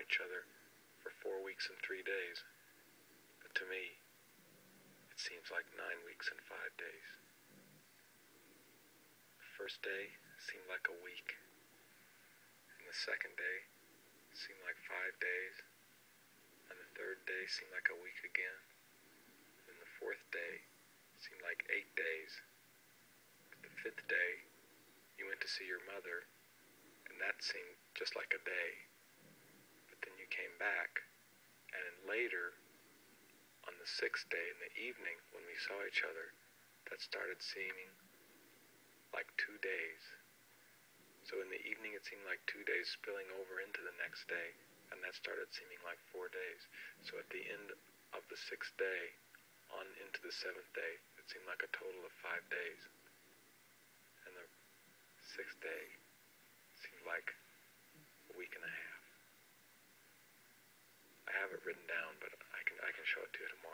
each other for 4 weeks and 3 days. But to me, it seems like 9 weeks and 5 days. The first day seemed like a week, and the second day seemed like 5 days, and the third day seemed like a week again, and the fourth day seemed like 8 days. But the fifth day, you went to see your mother, and that seemed just like a day. But then you came back, and then later, on the sixth day in the evening, when we saw each other, that started seeming like 2 days. So in the evening it seemed like 2 days spilling over into the next day, and that started seeming like 4 days. So at the end of the sixth day, on into the seventh day, it seemed like a total of 5 days. And the sixth day seemed like a week and a half. I have it written down, but I can show it to you tomorrow.